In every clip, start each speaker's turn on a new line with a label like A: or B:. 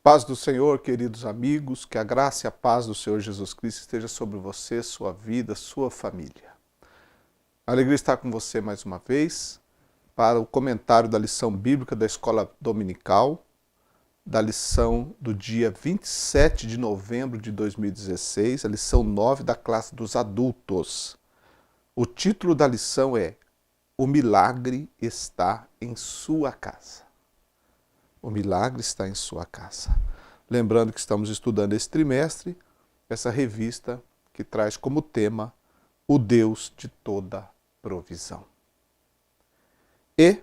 A: Paz do Senhor, queridos amigos, que a graça e a paz do Senhor Jesus Cristo esteja sobre você, sua vida, sua família. Alegria estar com você mais uma vez para o comentário da lição bíblica da Escola Dominical, da lição do dia 27 de novembro de 2016, a lição 9 da classe dos adultos. O título da lição é O Milagre está em sua casa. O milagre está em sua casa. Lembrando que estamos estudando esse trimestre, essa revista que traz como tema o Deus de toda provisão. E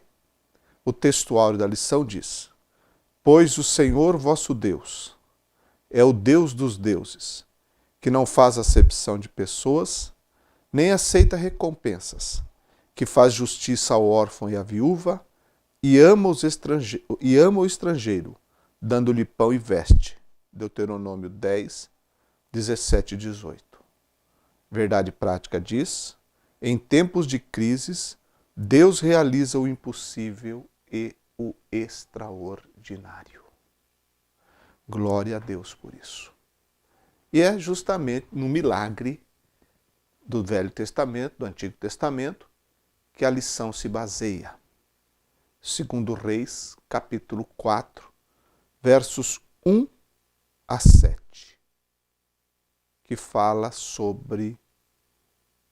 A: o textuário da lição diz: Pois o Senhor vosso Deus é o Deus dos deuses, que não faz acepção de pessoas, nem aceita recompensas, que faz justiça ao órfão e à viúva, e ama o estrangeiro, dando-lhe pão e veste. Deuteronômio 10, 17 e 18. Verdade prática diz: em tempos de crises, Deus realiza o impossível e o extraordinário. Glória a Deus por isso. E é justamente no milagre do Velho Testamento, do Antigo Testamento, que a lição se baseia. Segundo Reis, capítulo 4, versos 1 a 7, que fala sobre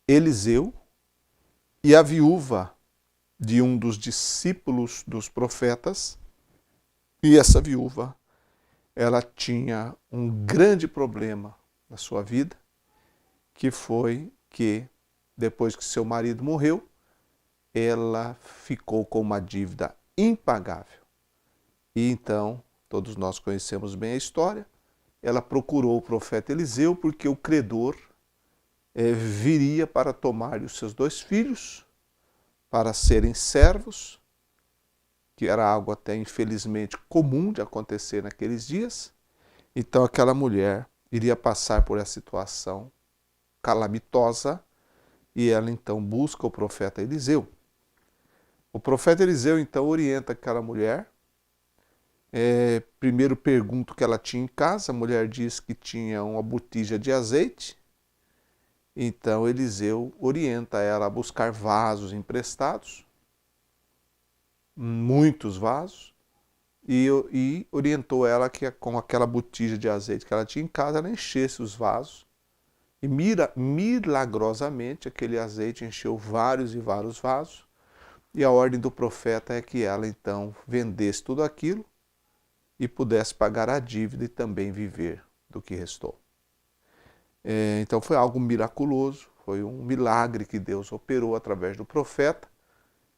A: Eliseu e a viúva de um dos discípulos dos profetas. E essa viúva, ela tinha um grande problema na sua vida, que foi que, depois que seu marido morreu, ela ficou com uma dívida impagável. E então, todos nós conhecemos bem a história, ela procurou o profeta Eliseu porque o credor viria para tomar os seus 2 filhos, para serem servos, que era algo até infelizmente comum de acontecer naqueles dias. Então aquela mulher iria passar por essa situação calamitosa e ela então busca o profeta Eliseu. O profeta Eliseu, então, orienta aquela mulher. Primeiro pergunta o que ela tinha em casa. A mulher diz que tinha uma botija de azeite. Então, Eliseu orienta ela a buscar vasos emprestados, muitos vasos, e orientou ela que com aquela botija de azeite que ela tinha em casa, ela enchesse os vasos. E milagrosamente, aquele azeite encheu vários e vários vasos. E a ordem do profeta é que ela então vendesse tudo aquilo e pudesse pagar a dívida e também viver do que restou. Então foi algo miraculoso, foi um milagre que Deus operou através do profeta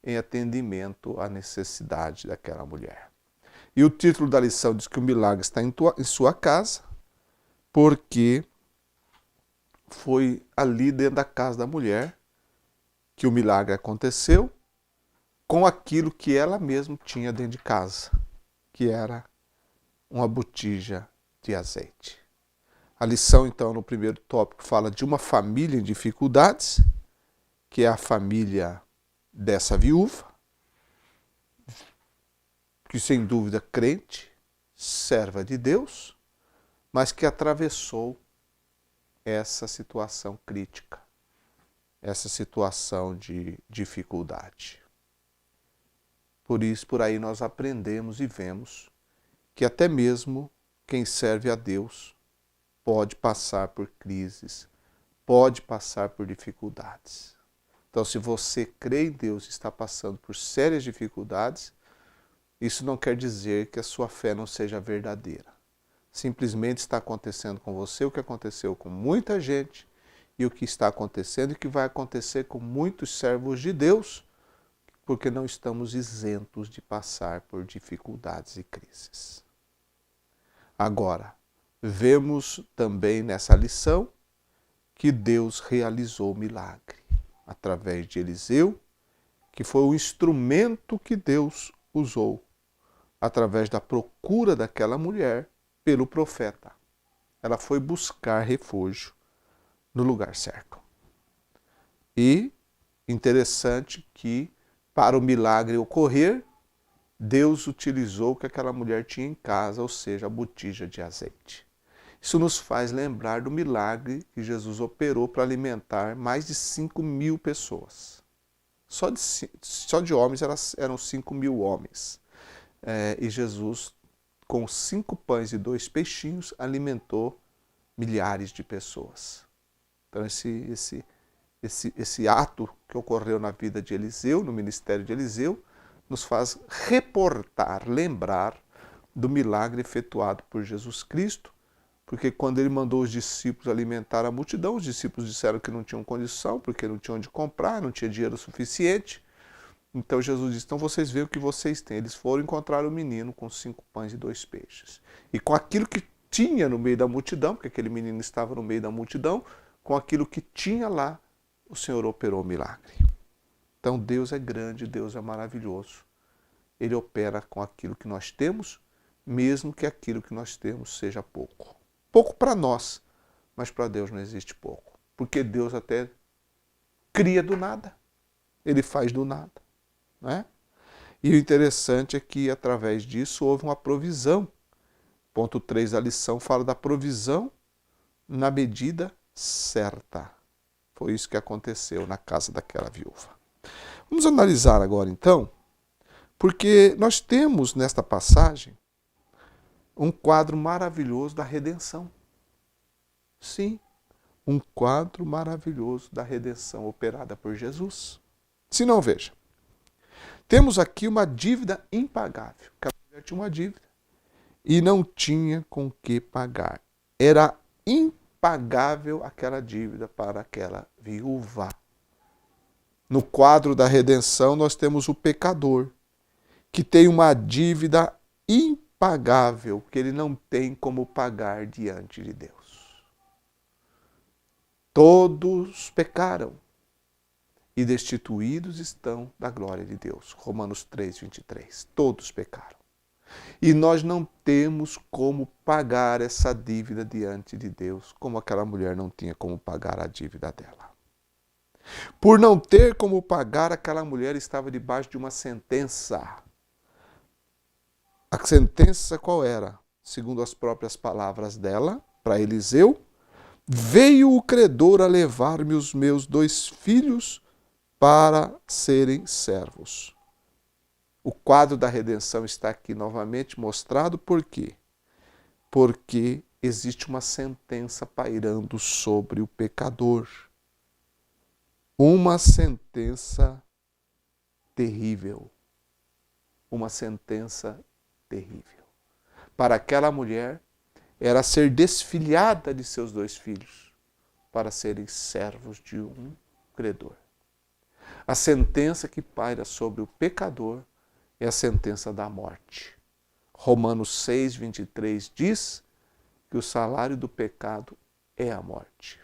A: em atendimento à necessidade daquela mulher. E o título da lição diz que o milagre está em sua casa, porque foi ali dentro da casa da mulher que o milagre aconteceu, com aquilo que ela mesma tinha dentro de casa, que era uma botija de azeite. A lição, então, no primeiro tópico, fala de uma família em dificuldades, que é a família dessa viúva, que sem dúvida crente, serva de Deus, mas que atravessou essa situação crítica, essa situação de dificuldade. Por isso, por aí nós aprendemos e vemos que até mesmo quem serve a Deus pode passar por crises, pode passar por dificuldades. Então, se você crê em Deus e está passando por sérias dificuldades, isso não quer dizer que a sua fé não seja verdadeira. Simplesmente está acontecendo com você o que aconteceu com muita gente e o que está acontecendo e o que vai acontecer com muitos servos de Deus, porque não estamos isentos de passar por dificuldades e crises. Agora, vemos também nessa lição que Deus realizou o milagre através de Eliseu, que foi o instrumento que Deus usou através da procura daquela mulher pelo profeta. Ela foi buscar refúgio no lugar certo. E interessante que para o milagre ocorrer, Deus utilizou o que aquela mulher tinha em casa, ou seja, a botija de azeite. Isso nos faz lembrar do milagre que Jesus operou para alimentar mais de 5.000 pessoas. Só de homens eram 5.000 homens. E Jesus, com 5 pães e 2 peixinhos, alimentou milhares de pessoas. Então esse ato que ocorreu na vida de Eliseu, no ministério de Eliseu, nos faz reportar, lembrar do milagre efetuado por Jesus Cristo, porque quando ele mandou os discípulos alimentar a multidão, os discípulos disseram que não tinham condição, porque não tinham onde comprar, não tinha dinheiro suficiente. Então Jesus disse, então vocês veem o que vocês têm. Eles foram encontrar o menino com 5 pães e 2 peixes. E com aquilo que tinha no meio da multidão, porque aquele menino estava no meio da multidão, com aquilo que tinha lá, o Senhor operou o milagre. Então Deus é grande, Deus é maravilhoso. Ele opera com aquilo que nós temos, mesmo que aquilo que nós temos seja pouco. Pouco para nós, mas para Deus não existe pouco. Porque Deus até cria do nada. Ele faz do nada. Né? E o interessante é que, através disso, houve uma provisão. Ponto 3 da lição fala da provisão na medida certa. Foi isso que aconteceu na casa daquela viúva. Vamos analisar agora, então, porque nós temos nesta passagem um quadro maravilhoso da redenção. Sim, um quadro maravilhoso da redenção operada por Jesus. Se não, veja, temos aqui uma dívida impagável. Aquela mulher tinha uma dívida e não tinha com que pagar. Era impagável aquela dívida para aquela viúva. No quadro da redenção, nós temos o pecador, que tem uma dívida impagável, que ele não tem como pagar diante de Deus. Todos pecaram e destituídos estão da glória de Deus. Romanos 3, 23. Todos pecaram. E nós não temos como pagar essa dívida diante de Deus, como aquela mulher não tinha como pagar a dívida dela. Por não ter como pagar, aquela mulher estava debaixo de uma sentença. A sentença qual era? Segundo as próprias palavras dela, para Eliseu, veio o credor a levar-me os meus 2 filhos para serem servos. O quadro da redenção está aqui novamente mostrado, por quê? Porque existe uma sentença pairando sobre o pecador. Uma sentença terrível. Uma sentença terrível. Para aquela mulher, era ser desfilhada de seus 2 filhos, para serem servos de um credor. A sentença que paira sobre o pecador é a sentença da morte. Romanos 6, 23 diz que o salário do pecado é a morte.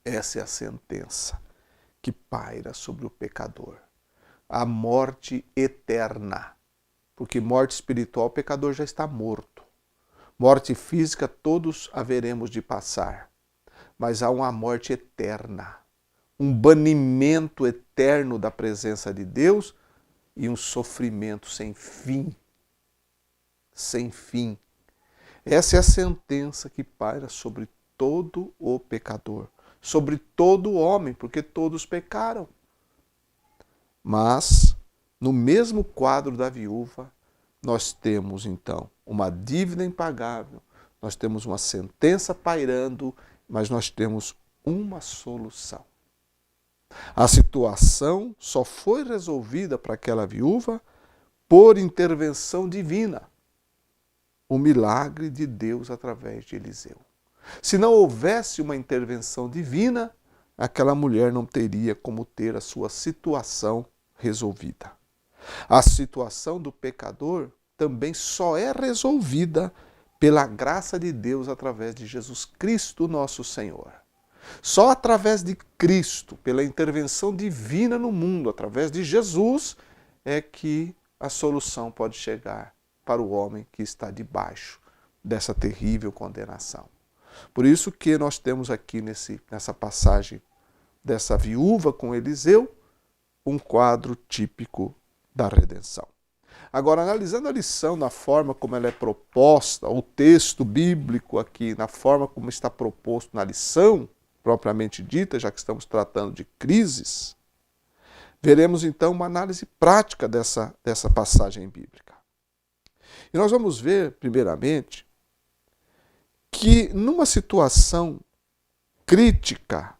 A: Essa é a sentença que paira sobre o pecador. A morte eterna. Porque morte espiritual, o pecador já está morto. Morte física, todos haveremos de passar. Mas há uma morte eterna. Um banimento eterno da presença de Deus e um sofrimento sem fim. Sem fim. Essa é a sentença que paira sobre todo o pecador, sobre todo homem, porque todos pecaram. Mas, no mesmo quadro da viúva, nós temos então uma dívida impagável, nós temos uma sentença pairando, mas nós temos uma solução. A situação só foi resolvida para aquela viúva por intervenção divina. O milagre de Deus através de Eliseu. Se não houvesse uma intervenção divina, aquela mulher não teria como ter a sua situação resolvida. A situação do pecador também só é resolvida pela graça de Deus através de Jesus Cristo, nosso Senhor. Só através de Cristo, pela intervenção divina no mundo, através de Jesus, é que a solução pode chegar para o homem que está debaixo dessa terrível condenação. Por isso que nós temos aqui nessa passagem dessa viúva com Eliseu, um quadro típico da redenção. Agora, analisando a lição na forma como ela é proposta, o texto bíblico aqui, na forma como está proposto na lição, propriamente dita, já que estamos tratando de crises, veremos então uma análise prática dessa passagem bíblica. E nós vamos ver, primeiramente, que numa situação crítica,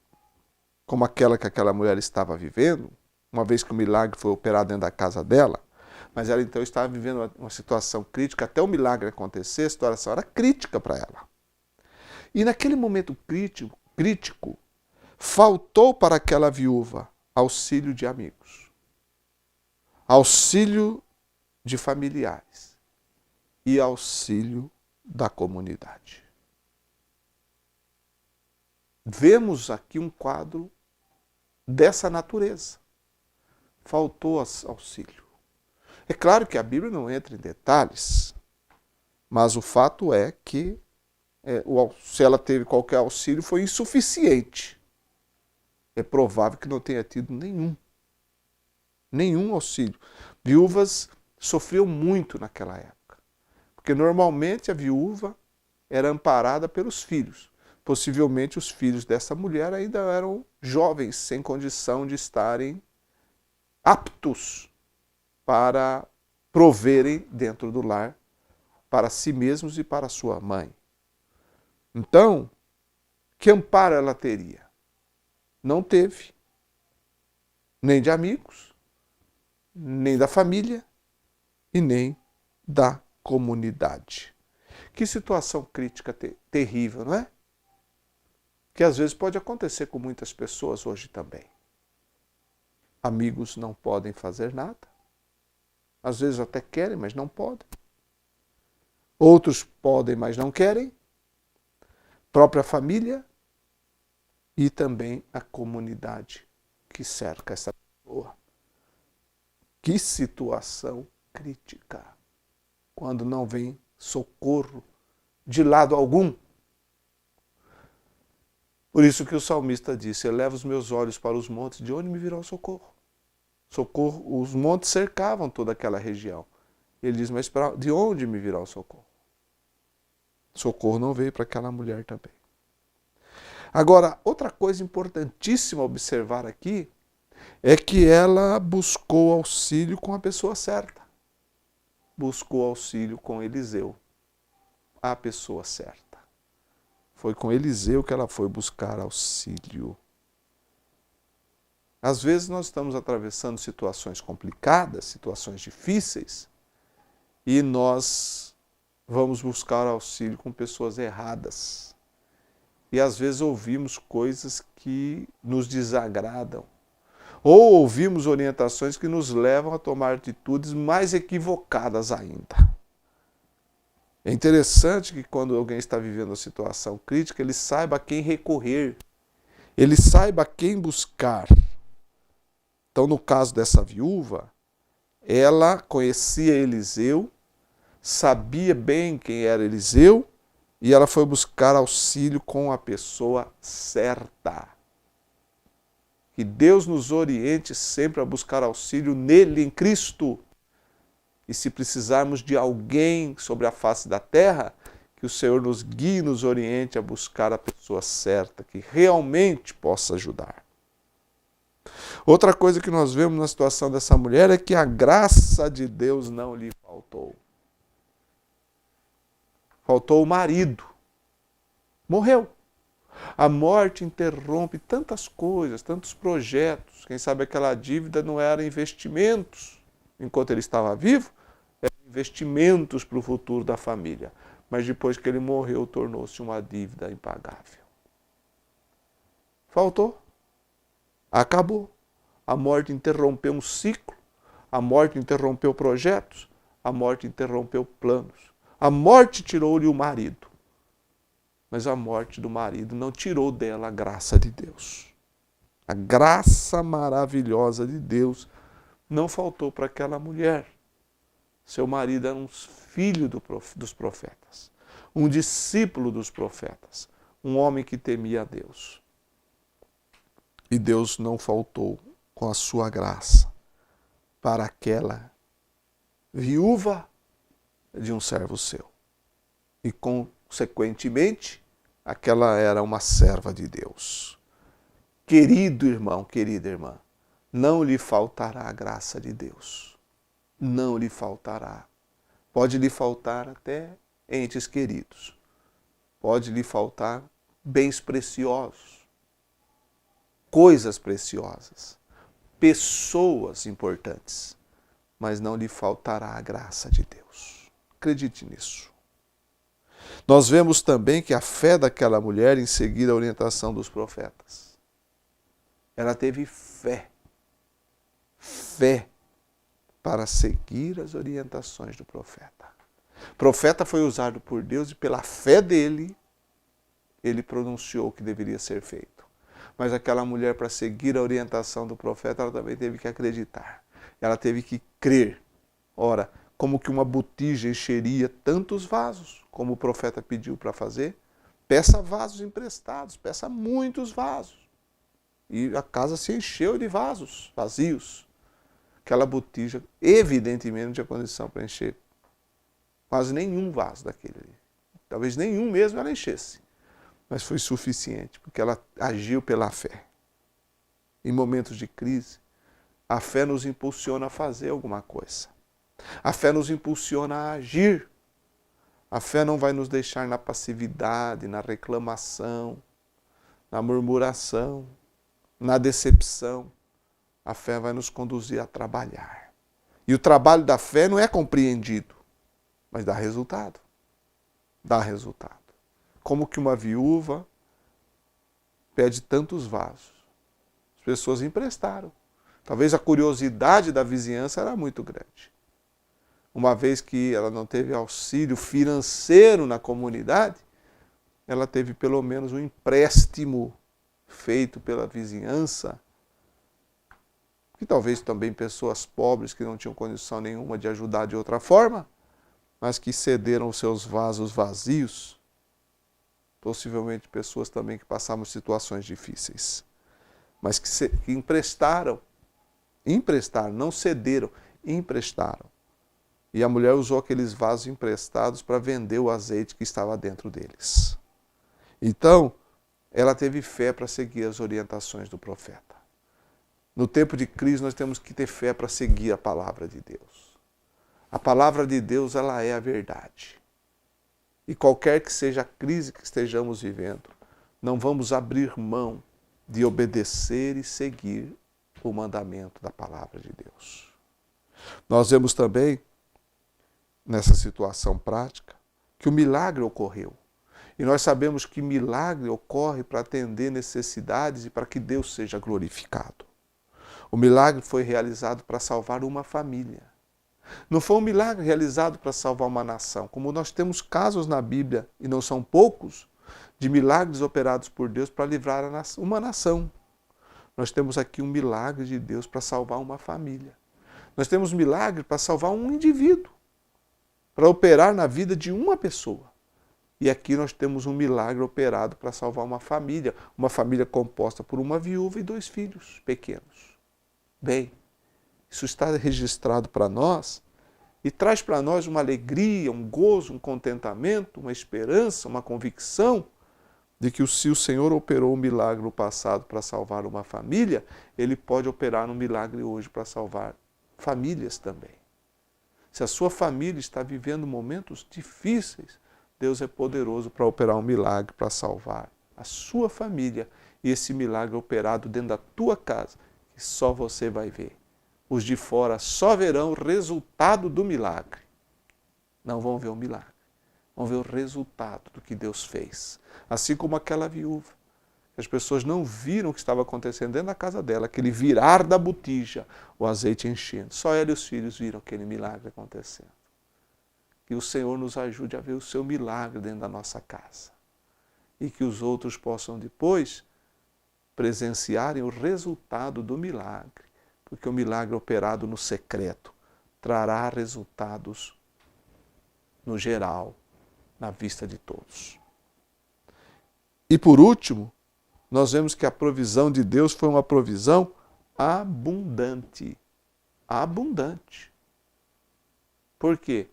A: como aquela que aquela mulher estava vivendo, uma vez que o milagre foi operado dentro da casa dela, mas ela então estava vivendo uma situação crítica, até o milagre acontecer, a situação era crítica para ela. E naquele momento crítico, faltou para aquela viúva auxílio de amigos, auxílio de familiares e auxílio da comunidade. Vemos aqui um quadro dessa natureza. Faltou auxílio. É claro que a Bíblia não entra em detalhes, mas o fato é que se ela teve qualquer auxílio foi insuficiente. É provável que não tenha tido nenhum auxílio. Viúvas sofriam muito naquela época, porque normalmente a viúva era amparada pelos filhos. Possivelmente os filhos dessa mulher ainda eram jovens, sem condição de estarem aptos para proverem dentro do lar para si mesmos e para sua mãe. Então, que amparo ela teria? Não teve, nem de amigos, nem da família e nem da comunidade. Que situação crítica terrível, não é? Que às vezes pode acontecer com muitas pessoas hoje também. Amigos não podem fazer nada. Às vezes até querem, mas não podem. Outros podem, mas não querem. Própria família e também a comunidade que cerca essa pessoa. Que situação crítica, quando não vem socorro de lado algum. Por isso que o salmista disse, eleva os meus olhos para os montes, de onde me virá o socorro? Socorro, os montes cercavam toda aquela região. Ele diz, mas de onde me virá o socorro? Socorro não veio para aquela mulher também. Agora, outra coisa importantíssima a observar aqui é que ela buscou auxílio com a pessoa certa. Buscou auxílio com Eliseu, a pessoa certa. Foi com Eliseu que ela foi buscar auxílio. Às vezes nós estamos atravessando situações complicadas, situações difíceis, e nós vamos buscar auxílio com pessoas erradas. E às vezes ouvimos coisas que nos desagradam. Ou ouvimos orientações que nos levam a tomar atitudes mais equivocadas ainda. É interessante que quando alguém está vivendo uma situação crítica, ele saiba a quem recorrer, ele saiba a quem buscar. Então, no caso dessa viúva, ela conhecia Eliseu, sabia bem quem era Eliseu, e ela foi buscar auxílio com a pessoa certa. Que Deus nos oriente sempre a buscar auxílio nele, em Cristo. E se precisarmos de alguém sobre a face da terra, que o Senhor nos guie e nos oriente a buscar a pessoa certa, que realmente possa ajudar. Outra coisa que nós vemos na situação dessa mulher é que a graça de Deus não lhe faltou. Faltou o marido. Morreu. A morte interrompe tantas coisas, tantos projetos. Quem sabe aquela dívida não era investimentos enquanto ele estava vivo, eram investimentos para o futuro da família. Mas depois que ele morreu, tornou-se uma dívida impagável. Faltou. Acabou. A morte interrompeu um ciclo, a morte interrompeu projetos, a morte interrompeu planos. A morte tirou-lhe o marido. Mas a morte do marido não tirou dela a graça de Deus. A graça maravilhosa de Deus não faltou para aquela mulher. Seu marido era um filho dos profetas, um discípulo dos profetas, um homem que temia a Deus. E Deus não faltou com a sua graça para aquela viúva de um servo seu. E, consequentemente, aquela era uma serva de Deus. Querido irmão, querida irmã, não lhe faltará a graça de Deus. Não lhe faltará. Pode lhe faltar até entes queridos. Pode lhe faltar bens preciosos, coisas preciosas, pessoas importantes, mas não lhe faltará a graça de Deus. Acredite nisso. Nós vemos também que a fé daquela mulher em seguir a orientação dos profetas. Ela teve fé para seguir as orientações do profeta. O profeta foi usado por Deus e pela fé dele, ele pronunciou o que deveria ser feito. Mas aquela mulher, para seguir a orientação do profeta, ela também teve que acreditar. Ela teve que crer. Ora, como que uma botija encheria tantos vasos, como o profeta pediu para fazer? Peça vasos emprestados, peça muitos vasos. E a casa se encheu de vasos vazios. Aquela botija, evidentemente, não tinha condição para encher quase nenhum vaso daquele ali. Talvez nenhum mesmo ela enchesse. Mas foi suficiente, porque ela agiu pela fé. Em momentos de crise, a fé nos impulsiona a fazer alguma coisa. A fé nos impulsiona a agir. A fé não vai nos deixar na passividade, na reclamação, na murmuração, na decepção. A fé vai nos conduzir a trabalhar. E o trabalho da fé não é compreendido, mas dá resultado. Dá resultado. Como que uma viúva pede tantos vasos? As pessoas emprestaram. Talvez a curiosidade da vizinhança era muito grande. Uma vez que ela não teve auxílio financeiro na comunidade, ela teve pelo menos um empréstimo feito pela vizinhança, que talvez também pessoas pobres que não tinham condição nenhuma de ajudar de outra forma, mas que cederam os seus vasos vazios, possivelmente pessoas também que passavam situações difíceis, mas que emprestaram, não cederam, emprestaram. E a mulher usou aqueles vasos emprestados para vender o azeite que estava dentro deles. Então, ela teve fé para seguir as orientações do profeta. No tempo de crise, nós temos que ter fé para seguir a palavra de Deus. A palavra de Deus, ela é a verdade. E qualquer que seja a crise que estejamos vivendo, não vamos abrir mão de obedecer e seguir o mandamento da palavra de Deus. Nós vemos também, nessa situação prática, que o milagre ocorreu. E nós sabemos que milagre ocorre para atender necessidades e para que Deus seja glorificado. O milagre foi realizado para salvar uma família. Não foi um milagre realizado para salvar uma nação. Como nós temos casos na Bíblia, e não são poucos, de milagres operados por Deus para livrar uma nação. Nós temos aqui um milagre de Deus para salvar uma família. Nós temos um milagre para salvar um indivíduo, para operar na vida de uma pessoa. E aqui nós temos um milagre operado para salvar uma família composta por uma viúva e 2 filhos pequenos. Bem, isso está registrado para nós e traz para nós uma alegria, um gozo, um contentamento, uma esperança, uma convicção de que se o Senhor operou um milagre no passado para salvar uma família, Ele pode operar um milagre hoje para salvar famílias também. Se a sua família está vivendo momentos difíceis, Deus é poderoso para operar um milagre para salvar a sua família. E esse milagre operado dentro da tua casa, que só você vai ver. Os de fora só verão o resultado do milagre. Não vão ver o milagre. Vão ver o resultado do que Deus fez. Assim como aquela viúva. As pessoas não viram o que estava acontecendo dentro da casa dela, aquele virar da botija, o azeite enchendo. Só ela e os filhos viram aquele milagre acontecendo. Que o Senhor nos ajude a ver o seu milagre dentro da nossa casa. E que os outros possam depois presenciarem o resultado do milagre. Porque o milagre operado no secreto trará resultados no geral, na vista de todos. E por último, nós vemos que a provisão de Deus foi uma provisão abundante. Abundante. Por quê?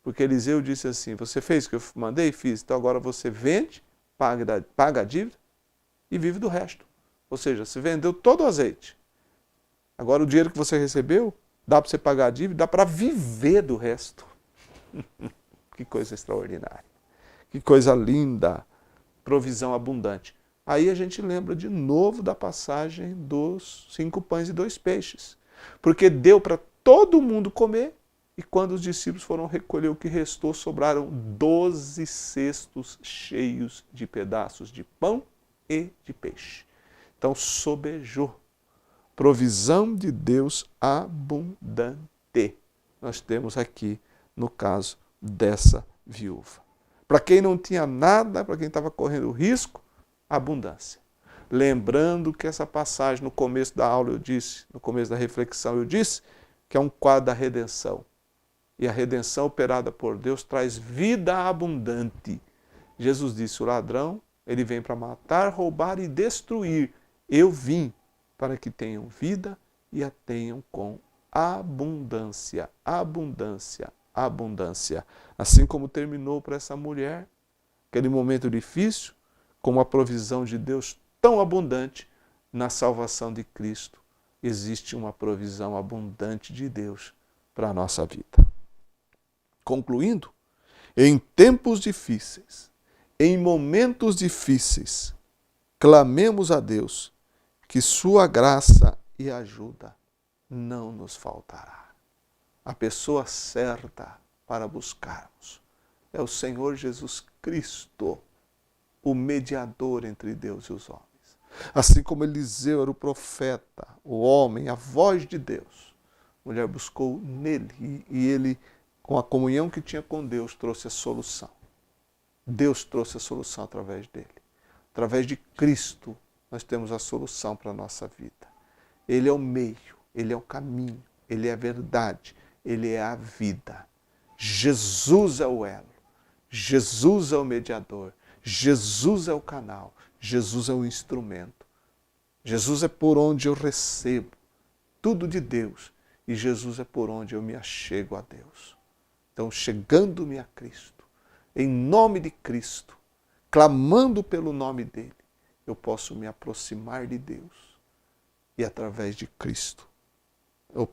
A: Porque Eliseu disse assim, você fez o que eu mandei? Fiz. Então agora você vende, paga a dívida e vive do resto. Ou seja, você vendeu todo o azeite. Agora o dinheiro que você recebeu, dá para você pagar a dívida, dá para viver do resto. Que coisa extraordinária. Que coisa linda. Provisão abundante. Aí a gente lembra de novo da passagem dos 5 pães e 2 peixes. Porque deu para todo mundo comer, e quando os discípulos foram recolher o que restou, sobraram 12 cestos cheios de pedaços de pão e de peixe. Então sobejou. Provisão de Deus abundante. Nós temos aqui no caso dessa viúva. Para quem não tinha nada, para quem estava correndo risco, abundância. Lembrando que essa passagem no começo da aula eu disse, no começo da reflexão eu disse, que é um quadro da redenção. E a redenção operada por Deus traz vida abundante. Jesus disse, o ladrão, ele vem para matar, roubar e destruir. Eu vim para que tenham vida e a tenham com abundância, abundância, abundância. Assim como terminou para essa mulher, aquele momento difícil, com uma provisão de Deus tão abundante, na salvação de Cristo, existe uma provisão abundante de Deus para a nossa vida. Concluindo, em tempos difíceis, em momentos difíceis, clamemos a Deus que sua graça e ajuda não nos faltará. A pessoa certa para buscarmos é o Senhor Jesus Cristo, o mediador entre Deus e os homens. Assim como Eliseu era o profeta, o homem, a voz de Deus, a mulher buscou nele e ele, com a comunhão que tinha com Deus, trouxe a solução. Deus trouxe a solução através dele. Através de Cristo, nós temos a solução para a nossa vida. Ele é o meio, ele é o caminho, ele é a verdade, ele é a vida. Jesus é o elo, Jesus é o mediador, Jesus é o canal, Jesus é o instrumento. Jesus é por onde eu recebo tudo de Deus e Jesus é por onde eu me achego a Deus. Então, chegando-me a Cristo, em nome de Cristo, clamando pelo nome dele, eu posso me aproximar de Deus e, através de Cristo, eu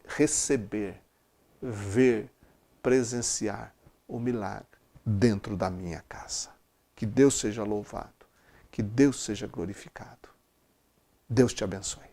A: receber, ver, presenciar o milagre dentro da minha casa. Que Deus seja louvado, que Deus seja glorificado. Deus te abençoe.